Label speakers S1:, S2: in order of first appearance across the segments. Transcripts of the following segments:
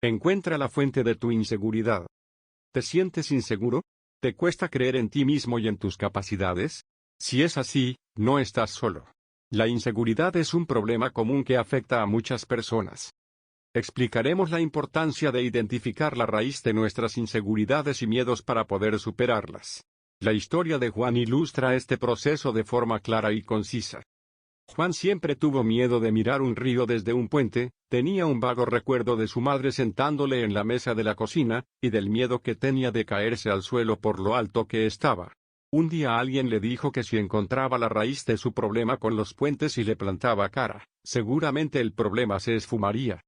S1: Encuentra la fuente de tu inseguridad. ¿Te sientes inseguro? ¿Te cuesta creer en ti mismo y en tus capacidades? Si es así, no estás solo. La inseguridad es un problema común que afecta a muchas personas. Explicaremos la importancia de identificar la raíz de nuestras inseguridades y miedos para poder superarlas. La historia de Juan ilustra este proceso de forma clara y concisa. Juan siempre tuvo miedo de mirar un río desde un puente, tenía un vago recuerdo de su madre sentándole en la mesa de la cocina, y del miedo que tenía de caerse al suelo por lo alto que estaba. Un día alguien le dijo que si encontraba la raíz de su problema con los puentes y le plantaba cara, seguramente el problema se esfumaría.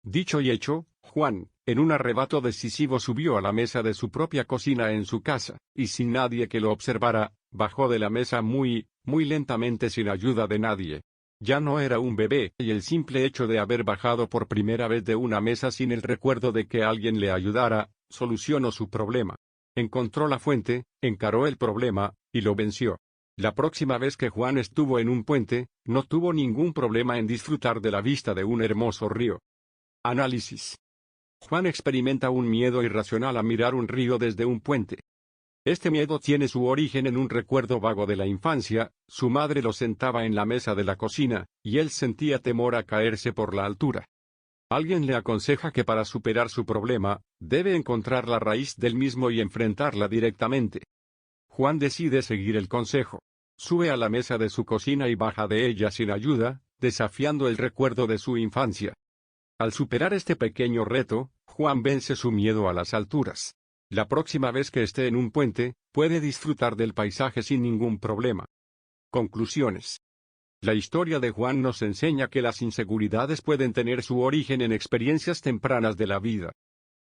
S1: Dicho y hecho, Juan, en un arrebato decisivo subió a la mesa de su propia cocina en su casa, y sin nadie que lo observara, bajó de la mesa muy lentamente sin ayuda de nadie. Ya no era un bebé, y el simple hecho de haber bajado por primera vez de una mesa sin el recuerdo de que alguien le ayudara, solucionó su problema. Encontró la fuente, encaró el problema, y lo venció. La próxima vez que Juan estuvo en un puente, no tuvo ningún problema en disfrutar de la vista de un hermoso río. Análisis. Juan experimenta un miedo irracional a mirar un río desde un puente. Este miedo tiene su origen en un recuerdo vago de la infancia, su madre lo sentaba en la mesa de la cocina, y él sentía temor a caerse por la altura. Alguien le aconseja que para superar su problema, debe encontrar la raíz del mismo y enfrentarla directamente. Juan decide seguir el consejo. Sube a la mesa de su cocina y baja de ella sin ayuda, desafiando el recuerdo de su infancia. Al superar este pequeño reto, Juan vence su miedo a las alturas. La próxima vez que esté en un puente, puede disfrutar del paisaje sin ningún problema. Conclusiones. La historia de Juan nos enseña que las inseguridades pueden tener su origen en experiencias tempranas de la vida.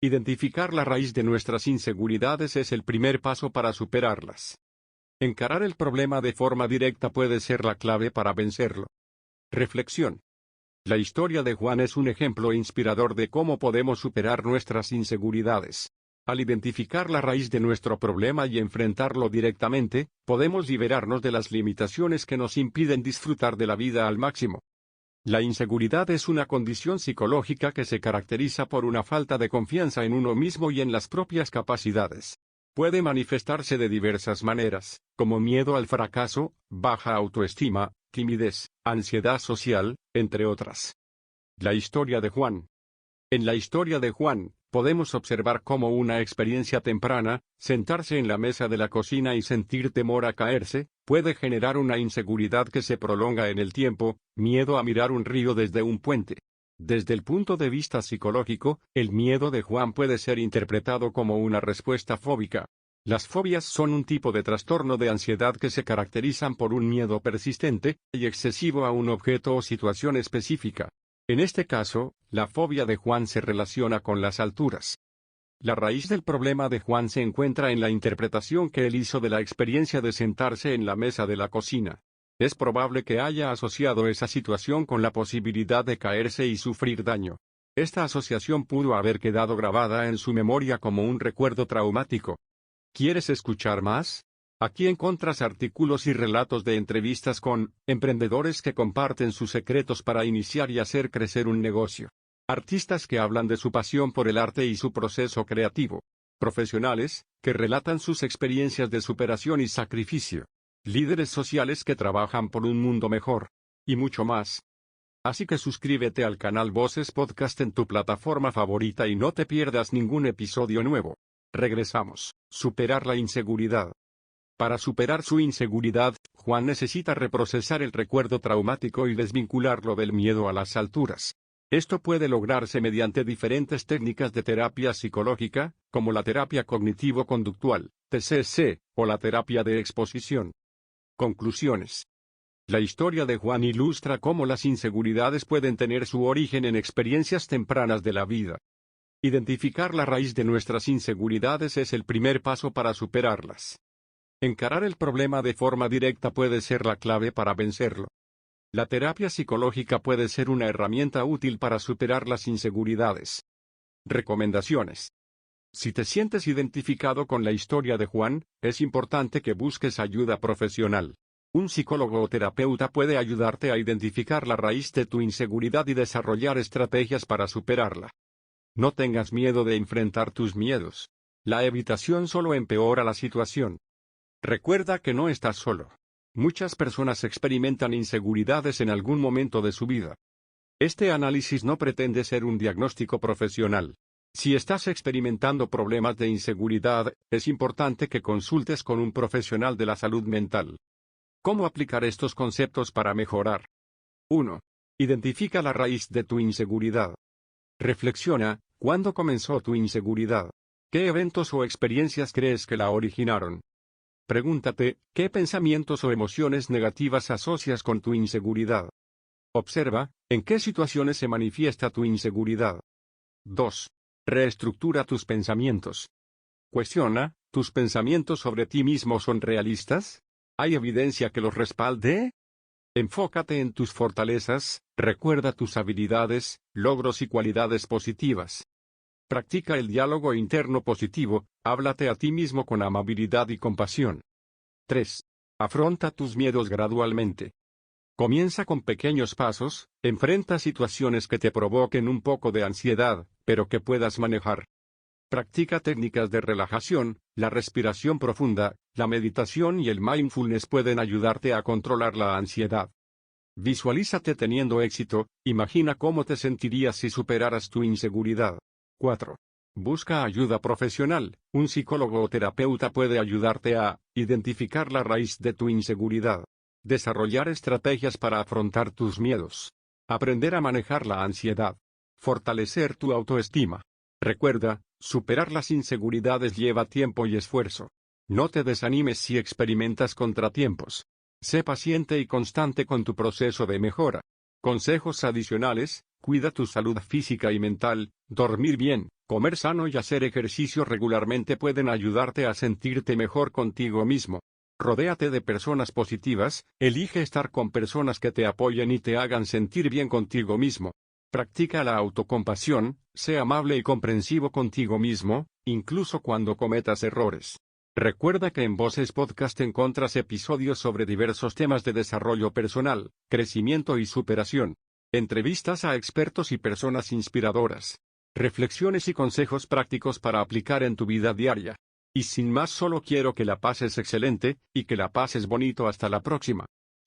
S1: Identificar la raíz de nuestras inseguridades es el primer paso para superarlas. Encarar el problema de forma directa puede ser la clave para vencerlo. Reflexión. La historia de Juan es un ejemplo inspirador de cómo podemos superar nuestras inseguridades. Al identificar la raíz de nuestro problema y enfrentarlo directamente, podemos liberarnos de las limitaciones que nos impiden disfrutar de la vida al máximo. La inseguridad es una condición psicológica que se caracteriza por una falta de confianza en uno mismo y en las propias capacidades. Puede manifestarse de diversas maneras, como miedo al fracaso, baja autoestima, timidez, ansiedad social, entre otras. La historia de Juan. En la historia de Juan, podemos observar cómo una experiencia temprana, sentarse en la mesa de la cocina y sentir temor a caerse, puede generar una inseguridad que se prolonga en el tiempo, miedo a mirar un río desde un puente. Desde el punto de vista psicológico, el miedo de Juan puede ser interpretado como una respuesta fóbica. Las fobias son un tipo de trastorno de ansiedad que se caracterizan por un miedo persistente y excesivo a un objeto o situación específica. En este caso, la fobia de Juan se relaciona con las alturas. La raíz del problema de Juan se encuentra en la interpretación que él hizo de la experiencia de sentarse en la mesa de la cocina. Es probable que haya asociado esa situación con la posibilidad de caerse y sufrir daño. Esta asociación pudo haber quedado grabada en su memoria como un recuerdo traumático. ¿Quieres escuchar más? Aquí encuentras artículos y relatos de entrevistas con emprendedores que comparten sus secretos para iniciar y hacer crecer un negocio. Artistas que hablan de su pasión por el arte y su proceso creativo. Profesionales que relatan sus experiencias de superación y sacrificio. Líderes sociales que trabajan por un mundo mejor. Y mucho más. Así que suscríbete al canal Voces Podcast en tu plataforma favorita y no te pierdas ningún episodio nuevo. Regresamos. Superar la inseguridad. Para superar su inseguridad, Juan necesita reprocesar el recuerdo traumático y desvincularlo del miedo a las alturas. Esto puede lograrse mediante diferentes técnicas de terapia psicológica, como la terapia cognitivo-conductual, TCC, o la terapia de exposición. Conclusiones. La historia de Juan ilustra cómo las inseguridades pueden tener su origen en experiencias tempranas de la vida. Identificar la raíz de nuestras inseguridades es el primer paso para superarlas. Encarar el problema de forma directa puede ser la clave para vencerlo. La terapia psicológica puede ser una herramienta útil para superar las inseguridades. Recomendaciones. Si te sientes identificado con la historia de Juan, es importante que busques ayuda profesional. Un psicólogo o terapeuta puede ayudarte a identificar la raíz de tu inseguridad y desarrollar estrategias para superarla. No tengas miedo de enfrentar tus miedos. La evitación solo empeora la situación. Recuerda que no estás solo. Muchas personas experimentan inseguridades en algún momento de su vida. Este análisis no pretende ser un diagnóstico profesional. Si estás experimentando problemas de inseguridad, es importante que consultes con un profesional de la salud mental. ¿Cómo aplicar estos conceptos para mejorar? 1. Identifica la raíz de tu inseguridad. Reflexiona, ¿cuándo comenzó tu inseguridad? ¿Qué eventos o experiencias crees que la originaron? Pregúntate, ¿qué pensamientos o emociones negativas asocias con tu inseguridad? Observa, ¿en qué situaciones se manifiesta tu inseguridad? 2. Reestructura tus pensamientos. Cuestiona, ¿tus pensamientos sobre ti mismo son realistas? ¿Hay evidencia que los respalde? Enfócate en tus fortalezas, recuerda tus habilidades, logros y cualidades positivas. Practica el diálogo interno positivo, háblate a ti mismo con amabilidad y compasión. 3. Afronta tus miedos gradualmente. Comienza con pequeños pasos, enfrenta situaciones que te provoquen un poco de ansiedad, pero que puedas manejar. Practica técnicas de relajación, la respiración profunda, la meditación y el mindfulness pueden ayudarte a controlar la ansiedad. Visualízate teniendo éxito, imagina cómo te sentirías si superaras tu inseguridad. 4. Busca ayuda profesional, un psicólogo o terapeuta puede ayudarte a identificar la raíz de tu inseguridad. Desarrollar estrategias para afrontar tus miedos. Aprender a manejar la ansiedad. Fortalecer tu autoestima. Recuerda, superar las inseguridades lleva tiempo y esfuerzo. No te desanimes si experimentas contratiempos. Sé paciente y constante con tu proceso de mejora. Consejos adicionales: cuida tu salud física y mental, dormir bien, comer sano y hacer ejercicio regularmente pueden ayudarte a sentirte mejor contigo mismo. Rodéate de personas positivas, elige estar con personas que te apoyen y te hagan sentir bien contigo mismo. Practica la autocompasión, sé amable y comprensivo contigo mismo, incluso cuando cometas errores. Recuerda que en Voces Podcast encuentras episodios sobre diversos temas de desarrollo personal, crecimiento y superación. Entrevistas a expertos y personas inspiradoras. Reflexiones y consejos prácticos para aplicar en tu vida diaria. Y sin más, solo quiero que la pases excelente, y que la pases bonito. Hasta la próxima.